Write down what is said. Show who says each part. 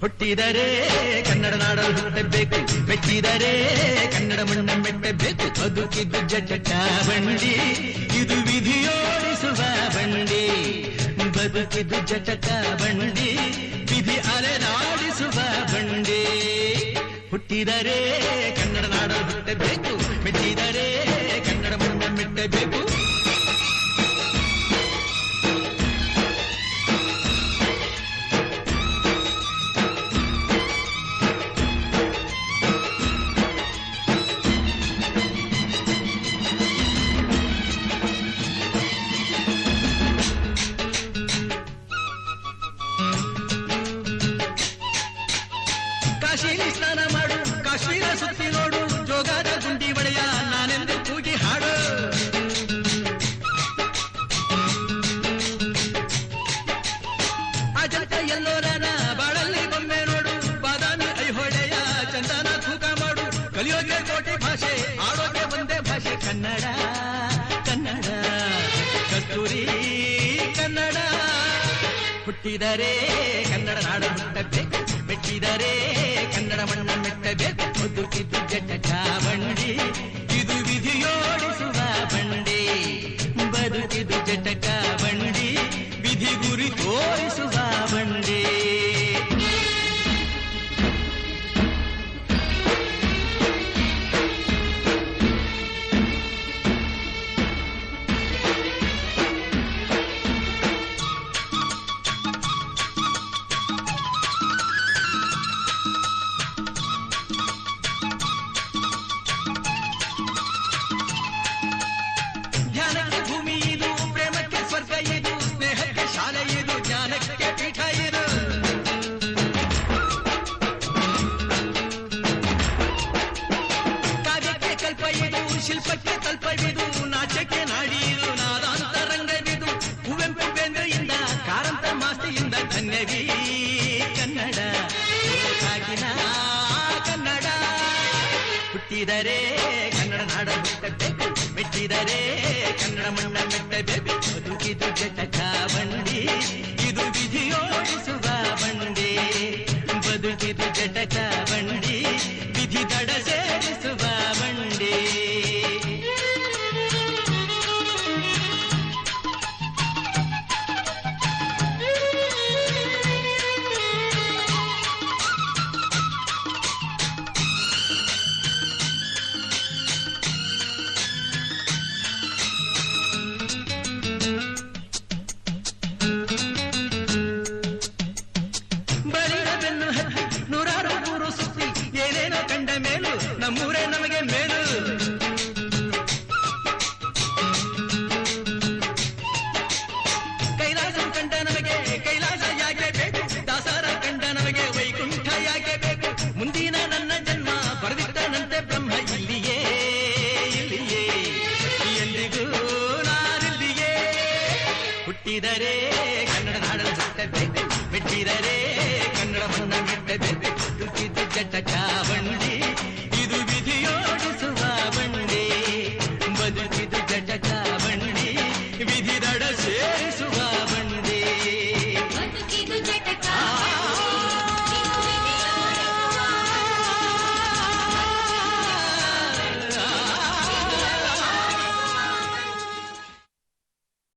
Speaker 1: ಹುಟ್ಟಿದರೆ ಕನ್ನಡ ನಾಡಲು ಹುಟ್ಟಬೇಕು, ಮೆಚ್ಚಿದರೆ ಕನ್ನಡ ಮಣ್ಣ ಮೆಟ್ಟಬೇಕು. ಬದುಕಿದ್ದು ಜಟಕ ಬಂಡಿ, ಇದು ವಿಧಿಯೋಡಿಸುವ ಬಂಡಿ. ಬದುಕಿದ್ದು ಜಟಕ ಬಂಡಿ, ವಿಧಿ ಅಲೆನಾಡಿಸುವ ಬಂಡಿ. ಹುಟ್ಟಿದರೆ ಕನ್ನಡ ನಾಡಲು ಹುಟ್ಟಬೇಕು, ಮೆಚ್ಚಿದರೆ ಕನ್ನಡ ಮಣ್ಣ ಮೆಟ್ಟಬೇಕು. ಕಾಶಿಲಿ ಸ್ನಾನ ಮಾಡು, ಕಾಶ್ಮೀರ ಸುತ್ತಿ ನೋಡು, ಜೋಗದ ಗುಂಡಿ ಒಡೆಯ ನಾನೆಂದು ಕೂಗಿ ಹಾಡು. ಅಜಂತ ಎಲ್ಲೋರನ ಬಾಳಲ್ಲಿ ಬೊಮ್ಮೆ ನೋಡು, ಬಾದಾಮಿ ಐಹೊಳೆಯ ಚಂದನ ತೂಕ ಮಾಡು. ಕಲಿಯೋಕೆ ಕೋಟಿ ಭಾಷೆ, ಆಡೋಕೆ ಒಂದೇ ಭಾಷೆ ಕನ್ನಡ. ಕನ್ನಡ ಕಸ್ತೂರಿ ಕನ್ನಡ. ಹುಟ್ಟಿದರೆ ಕನ್ನಡ ನಾಡು ಹುಟ್ಟಬೇಕು, ಮೆಚ್ಚಿದರೆ ಕನ್ನಡ ಮಣ್ಣ ಮೆಟ್ಟಬೇಕು. ಬದುಕಿದ್ದು ಜಟಕ ಬಂಡಿ, ಇದು ವಿಧಿಯೋಡಿಸುವ ಬಂಡಿ. ಬದುಕಿದ್ದು ಜಟಕ ಬಂಡಿ, ವಿಧಿ ಗುರಿ ತೋರಿಸುವ ಬಂಡಿ. ಧ್ಯಾನಕ್ಕೆ ಭೂಮಿ ಇದು, ಪ್ರೇಮಕ್ಕೆ ಸ್ವರ್ಗ ಇದು, ಸ್ನೇಹಕ್ಕೆ ಶಾಲೆ ಇದು, ಜ್ಞಾನಕ್ಕೆ ಪೀಠ ಇದು. ಕಾವ್ಯಕ್ಕೆ ಕಲ್ಪ ಇದು, ಶಿಲ್ಪಕ್ಕೆ ಕಲ್ಪವಿದು, ನಾಟ್ಯಕ್ಕೆ ನಾಡಿ ಇದು, ನಾದಾಂತರಂಗವಿದು. ಕುವೆಂಪು ಬೇಂದ್ರೆಯಿಂದ, ಕಾರಂತ ಮಾಸ್ತಿಯಿಂದ ಧನ್ಯವೀ ಕನ್ನಡ. ಸಾಗಿನ ಕನ್ನಡ. ಹುಟ್ಟಿದರೆ ಕನ್ನಡ ನಾಡ ಹುಟ್ಟಬೇಕು, ಮೆಚ್ಚಿದರೆ ಕನ್ನಡ ಮಣ್ಣ ಮೆಟ್ಟಬೇಕು. ಬದುಕಿದು ಜಟಕ ಬಂಡಿ, ಇದು ವಿಧಿಯೋಡಿಸುವ ಬಂಡಿ. ಬದುಕಿದು ಜಟಕ ಬಂಡಿ, ವಿಧಿ ದಡ ಸೇರಿಸುವ ಬಂಡಿ. ಬಲಿರ ಬೆನ್ನು ಹತ್ತಿ ನೂರಾರು ಊರು ಸುತ್ತಿ, ಏನೇನೋ ಕಂಡ ಮೇಲು ನಮ್ಮೂರೇ ನಮಗೆ ಮೇಲು. ಕೈಲಾಸ ಕಂಡ ನಮಗೆ ಕೈಲಾಸ ಯಾಕೆ ಬೇಕು, ದಾಸರ ಕಂಡ ನಮಗೆ ವೈಕುಂಠ ಯಾಕೆ ಬೇಕು. ಮುಂದಿನ ನನ್ನ ಜನ್ಮ ಬರೆದಿಟ್ಟನಂತೆ ಬ್ರಹ್ಮ ಇಲ್ಲಿಯೇ ಇಲ್ಲಿಯೇ, ಎಂದಿಗೂ ನಾನಿಲ್ಲಿಯೇ. ಹುಟ್ಟಿದರೆ ಕನ್ನಡ ನಾಡಲು ಹುಟ್ಟಬೇಕು, ಮೆಚ್ಚಿದರೆ ಕನ್ನಡ ಮಣ್ಣ ಮೆಟ್ಟಬೇಕು. ಬದುಕಿದ್ದು ಜಟಕ ಬಂಡಿ,